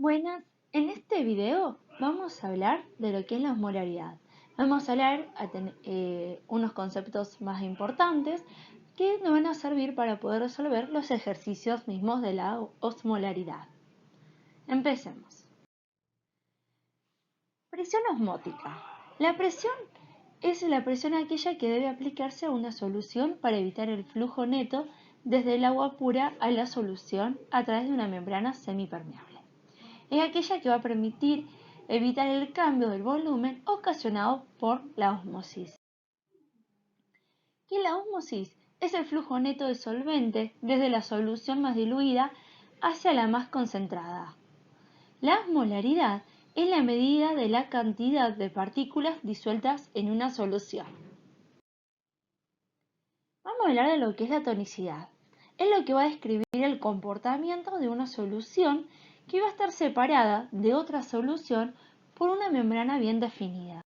Buenas, en este video vamos a hablar de lo que es la osmolaridad. Vamos a hablar unos conceptos más importantes que nos van a servir para poder resolver los ejercicios mismos de la osmolaridad. Empecemos. Presión osmótica. La presión es la presión aquella que debe aplicarse a una solución para evitar el flujo neto desde el agua pura a la solución a través de una membrana semipermeable. Es aquella que va a permitir evitar el cambio del volumen ocasionado por la ósmosis. Y la ósmosis es el flujo neto de solvente desde la solución más diluida hacia la más concentrada. La osmolaridad es la medida de la cantidad de partículas disueltas en una solución. Vamos a hablar de lo que es la tonicidad. Es lo que va a describir el comportamiento de una solución que va a estar separada de otra solución por una membrana bien definida.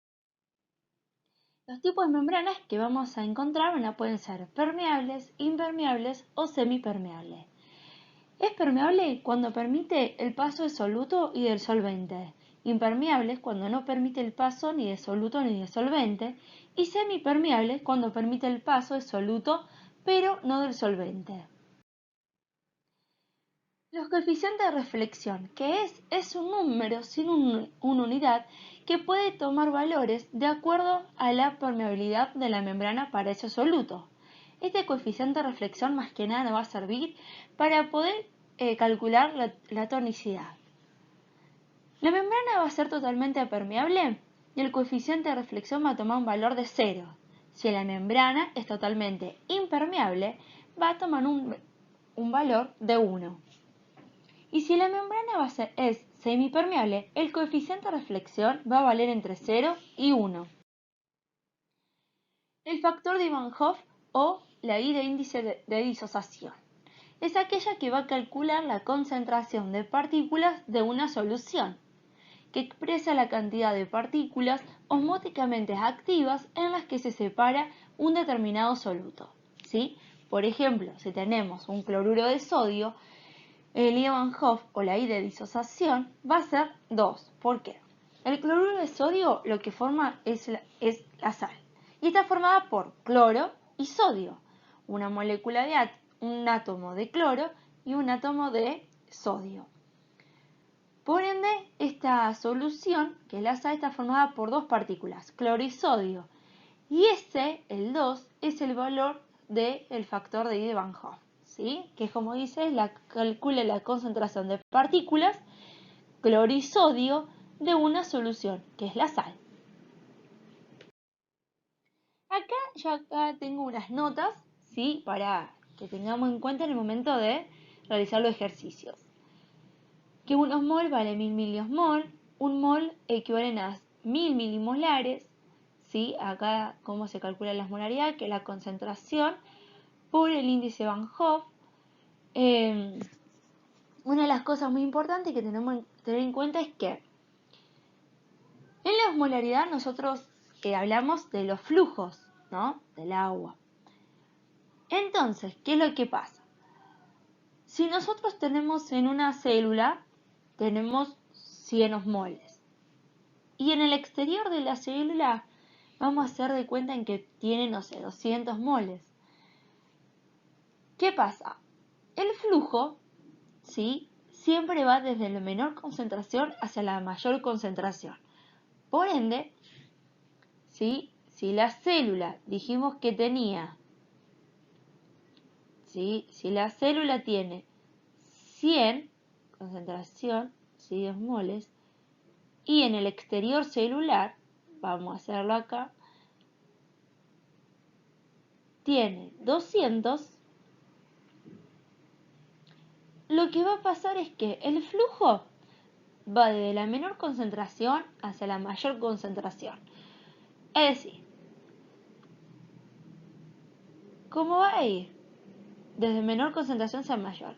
Los tipos de membranas que vamos a encontrar pueden ser permeables, impermeables o semipermeables. Es permeable cuando permite el paso del soluto y del solvente. Impermeable cuando no permite el paso ni de soluto ni de solvente. Y semipermeable cuando permite el paso del soluto pero no del solvente. Los coeficientes de reflexión, que es un número sin una unidad que puede tomar valores de acuerdo a la permeabilidad de la membrana para ese soluto. Este coeficiente de reflexión más que nada nos va a servir para poder calcular la tonicidad. La membrana va a ser totalmente permeable y el coeficiente de reflexión va a tomar un valor de 0. Si la membrana es totalmente impermeable, va a tomar un valor de 1. Y si la membrana es semipermeable, el coeficiente de reflexión va a valer entre 0 y 1. El factor de Van Hoff o la I de índice de disociación es aquella que va a calcular la concentración de partículas de una solución, que expresa la cantidad de partículas osmóticamente activas en las que se separa un determinado soluto. ¿Sí? Por ejemplo, si tenemos un cloruro de sodio, el I de Van Hoff o la I de disociación va a ser 2. ¿Por qué? El cloruro de sodio lo que forma es la sal y está formada por cloro y sodio, una molécula de un átomo de cloro y un átomo de sodio. Por ende, esta solución, que es la sal, está formada por dos partículas, cloro y sodio. Y el 2, es el valor del factor de I de Van Hoff. ¿Sí? Que como dice, calcula la concentración de partículas, cloro y sodio, de una solución, que es la sal. Acá tengo unas notas, ¿sí? Para que tengamos en cuenta en el momento de realizar los ejercicios. Que un osmol vale 1000 miliosmol, un mol equivale a 1000 milimolares, ¿sí? Acá cómo se calcula la osmolaridad, que es la concentración por el índice Van Hoff. Una de las cosas muy importantes que tenemos que tener en cuenta es que en la osmolaridad nosotros hablamos de los flujos, ¿no? Del agua. Entonces, ¿qué es lo que pasa? Si nosotros tenemos en una célula, tenemos 100 osmoles. Y en el exterior de la célula vamos a hacer de cuenta en que tiene, no sé, 200 moles. ¿Qué pasa? El flujo, ¿sí? Siempre va desde la menor concentración hacia la mayor concentración. Por ende, ¿sí? Si la célula dijimos que tenía, ¿sí? Si la célula tiene 100 concentración, ¿sí? 2 moles, y en el exterior celular, vamos a hacerlo acá, tiene 200, lo que va a pasar es que el flujo va desde la menor concentración hacia la mayor concentración. Es decir, ¿cómo va a ir? Desde menor concentración hacia mayor.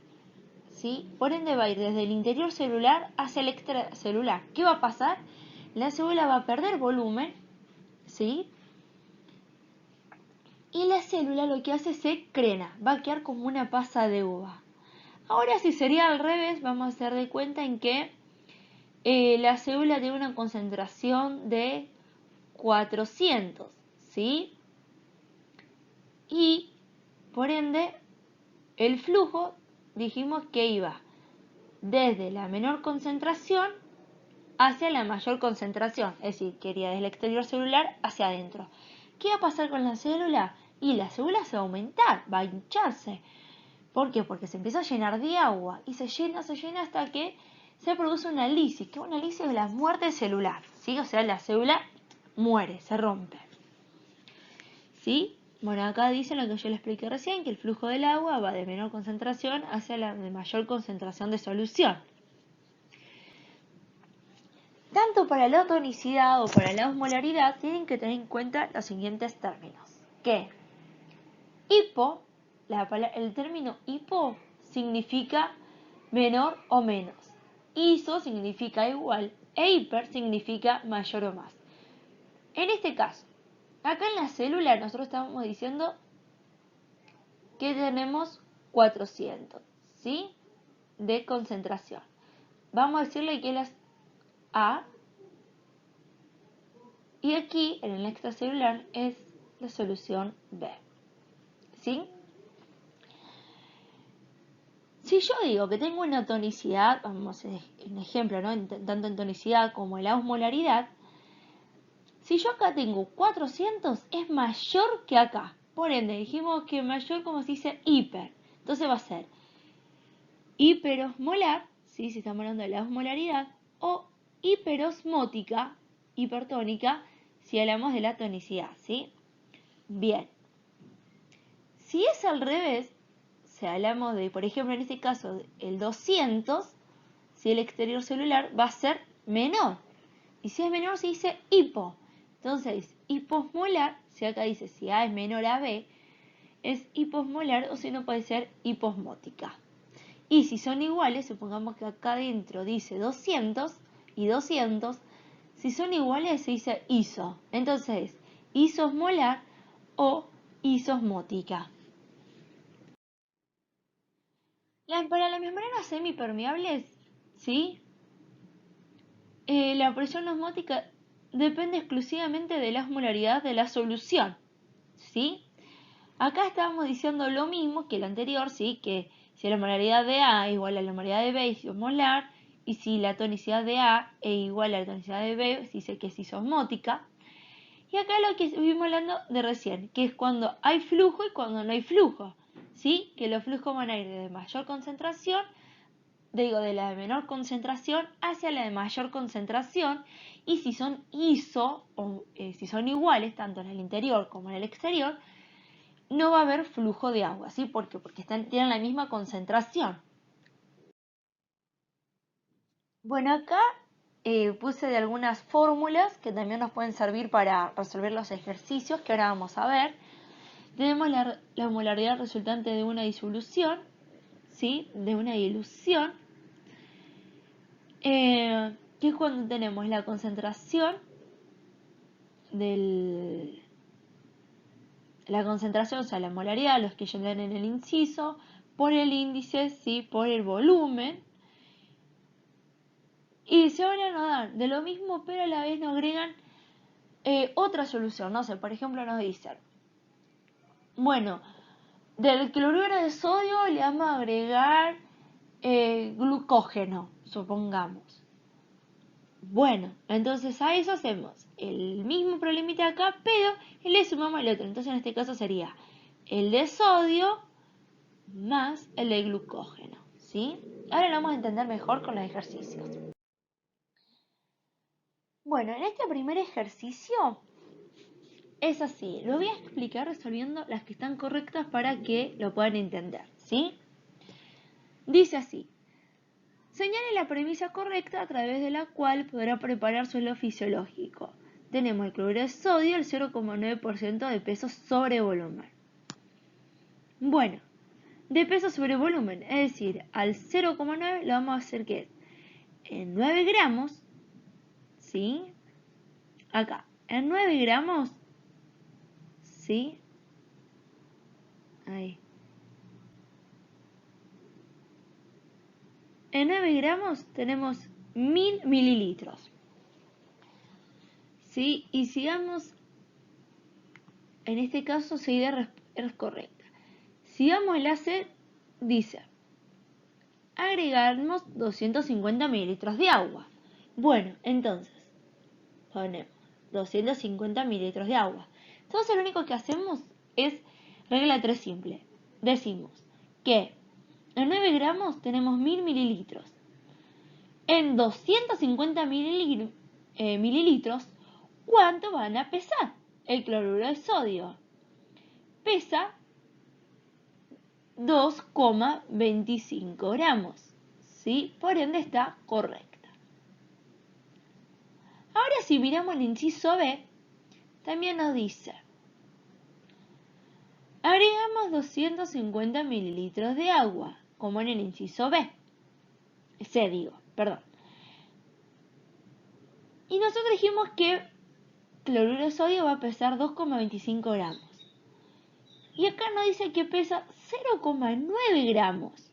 ¿Sí? Por ende va a ir desde el interior celular hacia el extracelular. ¿Qué va a pasar? La célula va a perder volumen, ¿sí? Y la célula lo que hace se crena, va a quedar como una pasa de uva. Ahora si sería al revés, vamos a hacer de cuenta en que la célula tiene una concentración de 400, ¿sí? Y, por ende, el flujo dijimos que iba desde la menor concentración hacia la mayor concentración, es decir, que iría desde el exterior celular hacia adentro. ¿Qué va a pasar con la célula? Y la célula se va a aumentar, va a hincharse. ¿Por qué? Porque se empieza a llenar de agua y se llena hasta que se produce una lisis, que una lisis es la muerte celular, ¿sí? O sea, la célula muere, se rompe. ¿Sí? Bueno, acá dice lo que yo le expliqué recién, que el flujo del agua va de menor concentración hacia la de mayor concentración de solución. Tanto para la tonicidad o para la osmolaridad tienen que tener en cuenta los siguientes términos. Que hipo, el término hipo significa menor o menos. Iso significa igual e hiper significa mayor o más. En este caso, acá en la célula nosotros estamos diciendo que tenemos 400, ¿sí? De concentración. Vamos a decirle que las A, y aquí en el extracelular es la solución B, ¿sí? Si yo digo que tengo una tonicidad, vamos a un ejemplo, ¿no? Tanto en tonicidad como en la osmolaridad, si yo acá tengo 400 es mayor que acá. Por ende, dijimos que mayor como se dice hiper. Entonces va a ser hiperosmolar, ¿sí? Si estamos hablando de la osmolaridad, o hiperosmótica, hipertónica, si hablamos de la tonicidad, ¿sí? Bien. Si es al revés, si hablamos de, por ejemplo, en este caso, el 200, si el exterior celular va a ser menor. Y si es menor se dice hipo. Entonces, hiposmolar, si acá dice si A es menor a B, es hiposmolar o si no puede ser hiposmótica. Y si son iguales, supongamos que acá adentro dice 200 y 200, si son iguales se dice iso. Entonces, isosmolar o isosmótica. Para las membranas semipermeables, ¿sí? La presión osmótica depende exclusivamente de la osmolaridad de la solución, ¿sí? Acá estábamos diciendo lo mismo que el anterior, ¿sí? Que si la osmolaridad de A es igual a la osmolaridad de B es isosmolar, y si la tonicidad de A es igual a la tonicidad de B, se dice que es isosmótica. Y acá lo que estuvimos hablando de recién, que es cuando hay flujo y cuando no hay flujo, ¿sí? Que los flujos van a ir de mayor concentración, de la de menor concentración hacia la de mayor concentración, y si son iso, o si son iguales, tanto en el interior como en el exterior, no va a haber flujo de agua, ¿sí? ¿Por qué? Porque tienen la misma concentración. Bueno, acá puse de algunas fórmulas que también nos pueden servir para resolver los ejercicios que ahora vamos a ver. Tenemos la molaridad resultante de una disolución, ¿sí? De una dilución, que es cuando tenemos la concentración o sea, la molaridad, los que ya dan en el inciso, por el índice, ¿sí? Por el volumen. Y se van a dar de lo mismo, pero a la vez nos agregan otra solución. No sé, por ejemplo, nos dicen, bueno, del cloruro de sodio le vamos a agregar glucógeno, supongamos. Bueno, entonces a eso hacemos el mismo problemita acá, pero le sumamos el otro. Entonces en este caso sería el de sodio más el de glucógeno, ¿sí? Ahora lo vamos a entender mejor con los ejercicios. Bueno, en este primer ejercicio es así. Lo voy a explicar resolviendo las que están correctas para que lo puedan entender, ¿sí? Dice así. Señale la premisa correcta a través de la cual podrá preparar suelo fisiológico. Tenemos el cloruro de sodio, el 0,9% de peso sobre volumen. Bueno, de peso sobre volumen, es decir, al 0,9 lo vamos a hacer que es en 9 gramos, ¿sí? Acá, en 9 gramos, ¿sí? Ahí. En 9 gramos tenemos 1000 mililitros. ¿Sí? Y sigamos, en este caso seguida es correcta. Sigamos el enlace, dice, agregamos 250 mililitros de agua. Bueno, entonces, ponemos 250 mililitros de agua. Entonces lo único que hacemos es regla 3 simple. Decimos que en 9 gramos tenemos 1000 mililitros. En 250 mililitros, ¿cuánto van a pesar? El cloruro de sodio pesa 2,25 gramos. ¿Sí? Por ende está correcta. Ahora si miramos el inciso B, también nos dice, agregamos 250 mililitros de agua, como en el inciso B. Perdón. Y nosotros dijimos que cloruro de sodio va a pesar 2,25 gramos. Y acá nos dice que pesa 0,9 gramos.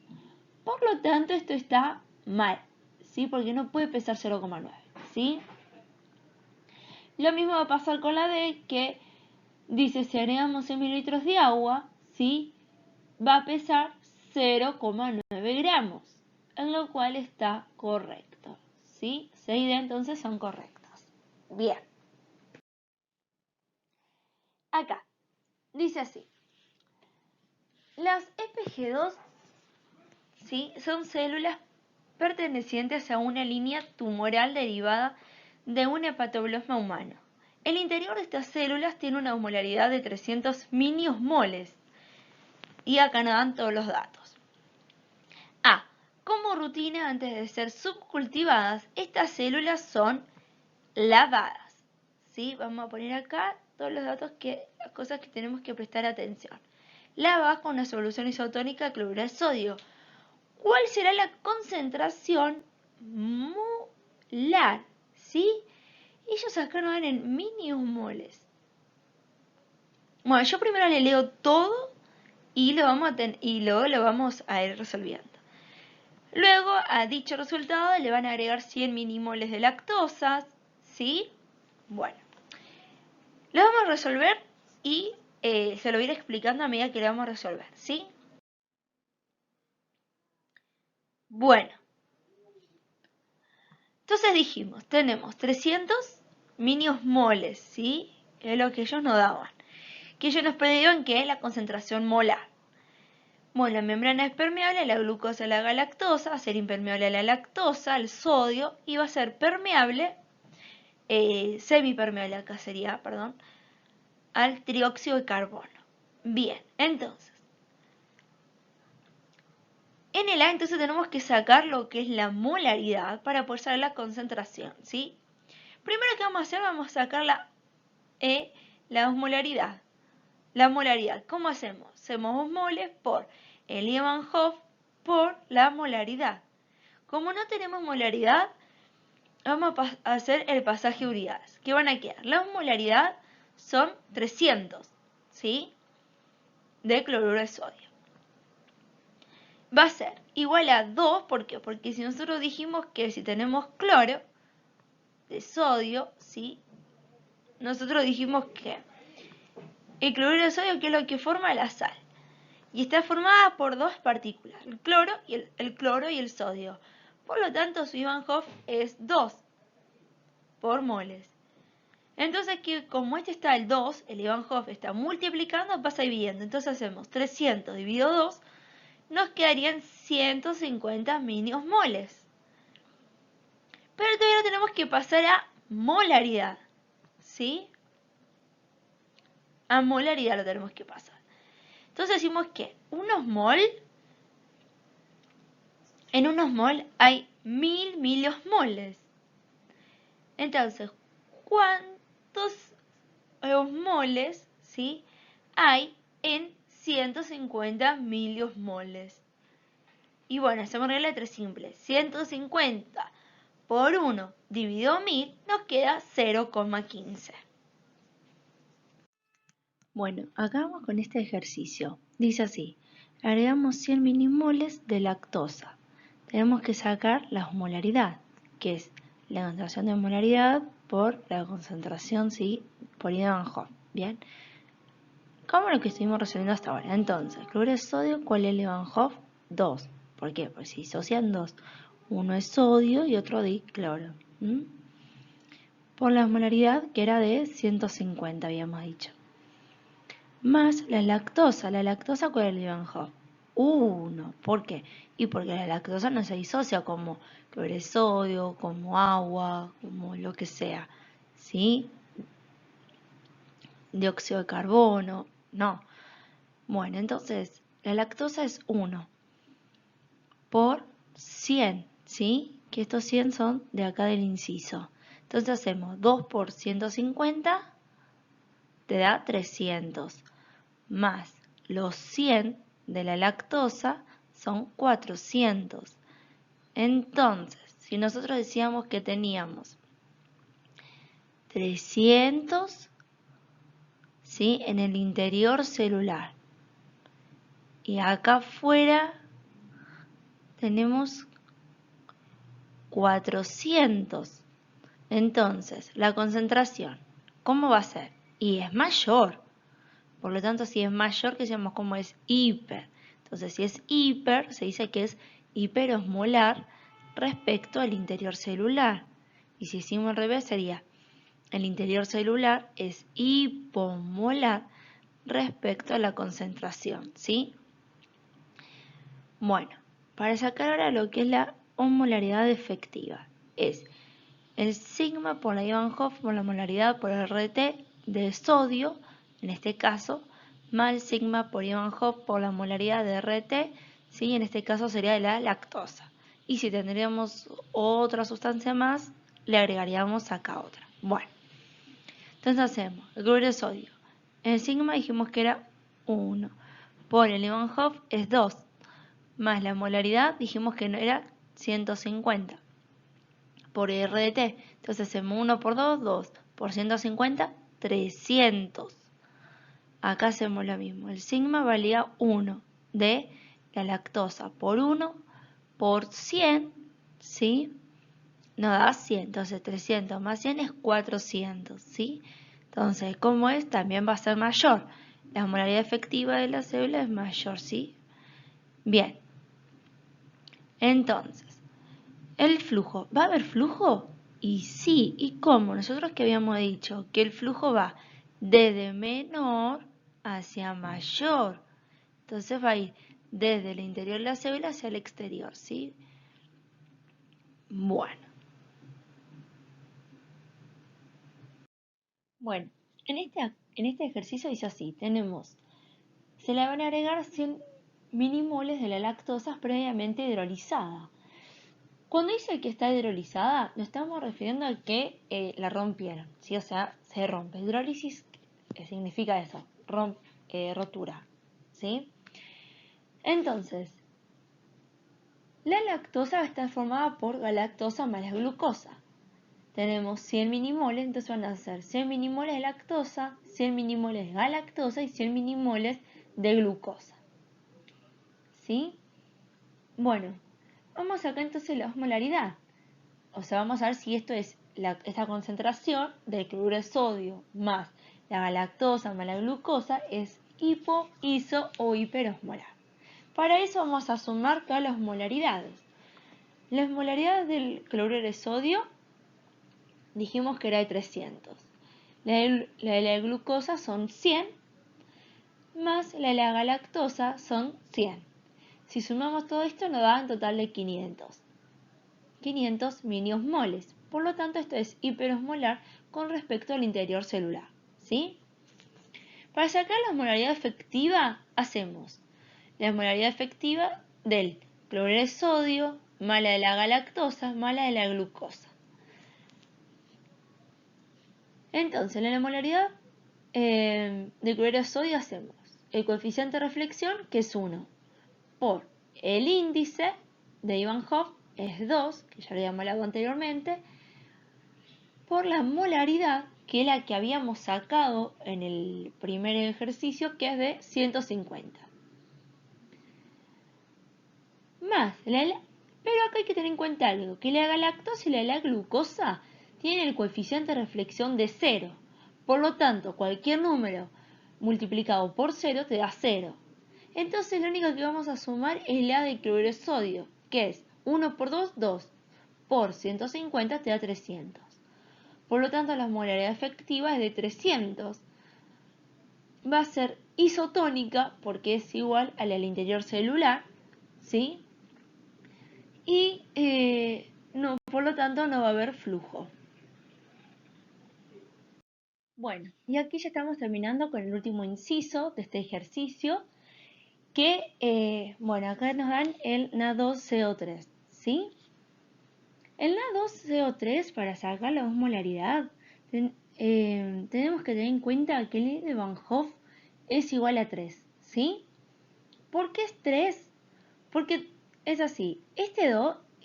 Por lo tanto, esto está mal, ¿sí? Porque no puede pesar 0,9, ¿sí? Lo mismo va a pasar con la D, que dice si agregamos 100 mililitros de agua, ¿sí? Va a pesar 0,9 gramos, en lo cual está correcto, ¿sí? 6 D entonces son correctas. Bien. Acá, dice así. Las EPG2, ¿sí? Son células pertenecientes a una línea tumoral derivada de un hepatoplasma humano. El interior de estas células tiene una osmolaridad de 300 miniosmoles. Y acá nos dan todos los datos. A. Como rutina, antes de ser subcultivadas, estas células son lavadas. ¿Sí? Vamos a poner acá todos los datos, las cosas que tenemos que prestar atención. Lavadas con una solución isotónica de cloruro de sodio. ¿Cuál será la concentración molar? ¿Sí? Ellos acá nos dan en miniosmoles. Bueno, yo primero le leo todo y luego lo vamos a ir resolviendo. Luego a dicho resultado le van a agregar 100 minimoles de lactosa, ¿sí? Bueno, lo vamos a resolver y se lo voy a ir explicando a medida que lo vamos a resolver, ¿sí? Bueno, entonces dijimos, tenemos 300 miniosmoles, ¿sí? Es lo que ellos nos daban. Que ellos nos pedían que es la concentración molar. Bueno, la membrana es permeable a la glucosa, a la galactosa, va a ser impermeable a la lactosa, al sodio, y va a ser permeable, semipermeable acá sería, perdón, al trióxido de carbono. Bien, entonces, en el A entonces tenemos que sacar lo que es la molaridad para poder saber la concentración, ¿sí? Primero que vamos a hacer, vamos a sacar la osmolaridad. La molaridad, ¿cómo hacemos? Hacemos osmoles por el Evanhoff por la molaridad. Como no tenemos molaridad, vamos a hacer el pasaje de unidades. ¿Qué van a quedar? La osmolaridad son 300, ¿sí? De cloruro de sodio. Va a ser igual a 2, ¿por qué? Porque si nosotros dijimos que si tenemos cloro de sodio, ¿sí? Nosotros dijimos que el cloruro de sodio, que es lo que forma la sal. Y está formada por dos partículas, el cloro y el sodio. Por lo tanto, su Evanhoff es 2 por moles. Entonces, como este está el 2, el Evanhoff está multiplicando, pasa dividiendo. Entonces hacemos 300 dividido 2, nos quedarían 150 miniosmoles. Pero todavía tenemos que pasar a molaridad, ¿sí? A molaridad lo tenemos que pasar. Entonces decimos que en un osmol hay 1000 miliosmoles. Entonces, ¿cuántos osmoles, ¿sí? hay en 150 miliosmoles? Y bueno, hacemos regla de 3 simple. 150 por 1 dividido 1000 nos queda 0,15. Bueno, acá vamos con este ejercicio. Dice así, agregamos 100 milimoles de lactosa. Tenemos que sacar la osmolaridad. que es la concentración de molaridad por la concentración, ¿sí?, por Evan-Hoff. Bien, como lo que estuvimos resolviendo hasta ahora. Entonces, cloruro de sodio, ¿cuál es el Evan-Hoff? 2. ¿Por qué? Porque se disocian dos. Uno es sodio y otro dicloro. Por la molaridad, que era de 150, habíamos dicho. Más la lactosa. ¿La lactosa cuál es el Evan-Hoff? 1. ¿Por qué? Y porque la lactosa no se disocia como cloruro de sodio, como agua, como lo que sea. ¿Sí? Dióxido de carbono. No. Bueno, entonces, la lactosa es 1 por 100, ¿sí? Que estos 100 son de acá del inciso. Entonces hacemos 2 por 150, te da 300, más los 100 de la lactosa son 400. Entonces, si nosotros decíamos que teníamos 300, ¿sí?, en el interior celular, y acá afuera tenemos 400. Entonces, la concentración, ¿cómo va a ser? Y es mayor. Por lo tanto, si es mayor, que decíamos como es hiper. Entonces, si es hiper, se dice que es hiperosmolar respecto al interior celular. Y si hicimos al revés, sería el interior celular es hipomolar respecto a la concentración, ¿sí? Bueno, para sacar ahora lo que es la osmolaridad efectiva, es el sigma por la Evan-Hoff por la molaridad por RT de sodio, en este caso, más el sigma por Evan-Hoff por la molaridad de RT, ¿sí? En este caso sería de la lactosa. Y si tendríamos otra sustancia más, le agregaríamos acá otra. Bueno, entonces hacemos el cloruro de sodio. El sigma dijimos que era 1, por el Evan-Hoff es 2, más la molaridad dijimos que no era 150 por RT. Entonces hacemos 1 por 2, 2. Por 150, 300. Acá hacemos lo mismo. El sigma valía 1 de la lactosa por 1 por 100, ¿sí? Nos da 100. Entonces 300 más 100 es 400, ¿sí? Entonces, como es, también va a ser mayor. La molaridad efectiva de la célula es mayor, ¿sí? Bien. Entonces, el flujo. ¿Va a haber flujo? Y sí. ¿Y cómo? Nosotros que habíamos dicho que el flujo va desde menor hacia mayor. Entonces va a ir desde el interior de la célula hacia el exterior, ¿sí? Bueno, en este ejercicio dice así, se le van a agregar 100 milimoles de la lactosa previamente hidrolizada. Cuando dice que está hidrolizada, nos estamos refiriendo a que la rompieron, ¿sí? O sea, se rompe. Hidrólisis significa eso, rotura, ¿sí? Entonces, la lactosa va a estar formada por galactosa más la glucosa. Tenemos 100 minimoles, entonces van a ser 100 minimoles de lactosa, 100 minimoles de galactosa y 100 minimoles de glucosa, ¿sí? Bueno, vamos acá entonces la osmolaridad. O sea, vamos a ver si esto es esta concentración del cloruro de sodio más la galactosa más la glucosa es hipo, iso o hiperosmolar. Para eso vamos a sumar todas las osmolaridades. La osmolaridad del cloruro de sodio dijimos que era de 300. La de la glucosa son 100 más la de la galactosa son 100. Si sumamos todo esto nos da un total de 500. 500 miliosmoles. Por lo tanto, esto es hiperosmolar con respecto al interior celular, ¿sí? Para sacar la osmolaridad efectiva, hacemos la osmolaridad efectiva del cloruro de sodio más la de la galactosa más la de la glucosa. Entonces, en la osmolaridad del cloruro de sodio hacemos el coeficiente de reflexión, que es 1, por el índice de Evan-Hoff, es 2, que ya lo habíamos hablado anteriormente, por la molaridad, que es la que habíamos sacado en el primer ejercicio, que es de 150. Más, Pero acá hay que tener en cuenta algo, que la galactosa y la glucosa tienen el coeficiente de reflexión de 0. Por lo tanto, cualquier número multiplicado por 0 te da 0. Entonces lo único que vamos a sumar es la de cloruro de sodio, que es 1 por 2, 2, por 150 te da 300. Por lo tanto, la molaridad efectiva es de 300. Va a ser isotónica porque es igual a la del interior celular, ¿sí? Y por lo tanto no va a haber flujo. Bueno, y aquí ya estamos terminando con el último inciso de este ejercicio, que, bueno, acá nos dan el Na2CO3, ¿sí? El Na2CO3, para sacar la osmolaridad, tenemos que tener en cuenta que el de Van Hoff es igual a 3, ¿sí? ¿Por qué es 3? Porque es así,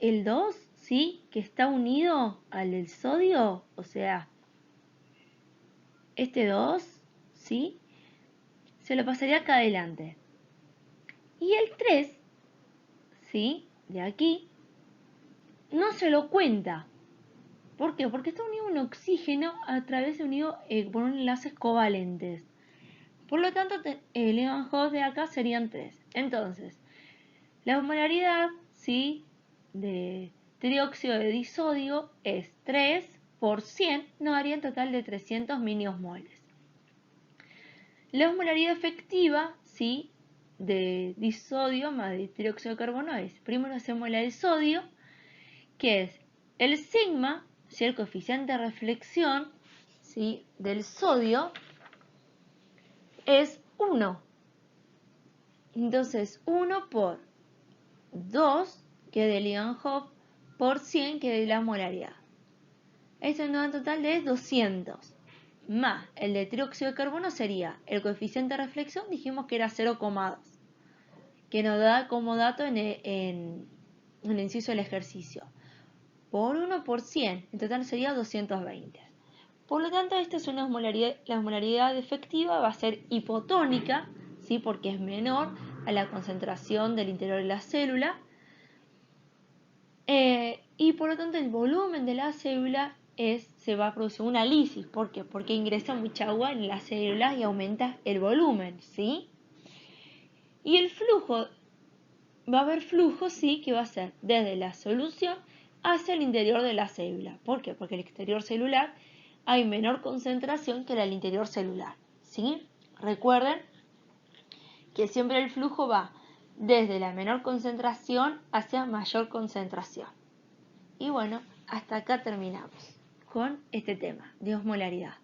el 2, ¿sí? Que está unido al del sodio, o sea, este 2, ¿sí? Se lo pasaría acá adelante. Y el 3, ¿sí? De aquí, no se lo cuenta. ¿Por qué? Porque está unido a un oxígeno a través de unido por enlaces covalentes. Por lo tanto, el Evan-Hoff de acá serían 3. Entonces, la osmolaridad, ¿sí? De trióxido de disodio es 3 por 100, nos daría un total de 300 miliosmoles. La osmolaridad efectiva, ¿sí? De disodio más de trióxido de carbono es, primero hacemos la de sodio, que es el sigma, ¿sí? El coeficiente de reflexión, ¿sí? Del sodio, es 1. Entonces, 1 por 2, que es del Evan-Hoff, por 100, que es de la molaridad. Esto nos da un total de 200. Más el de trióxido de carbono sería el coeficiente de reflexión, dijimos que era 0,2, que nos da como dato en el inciso del ejercicio. Por 1 por 100, en total sería 220. Por lo tanto, esta es una osmolaridad, la osmolaridad efectiva va a ser hipotónica, ¿sí? Porque es menor a la concentración del interior de la célula. Y por lo tanto, el volumen de la célula se va a producir una lisis. ¿Por qué? Porque ingresa mucha agua en la célula y aumenta el volumen, ¿sí? Y el flujo, va a haber flujo, sí, que va a ser desde la solución hacia el interior de la célula. ¿Por qué? Porque el exterior celular hay menor concentración que el interior celular, ¿sí? Recuerden que siempre el flujo va desde la menor concentración hacia mayor concentración. Y bueno, hasta acá terminamos con este tema de osmolaridad.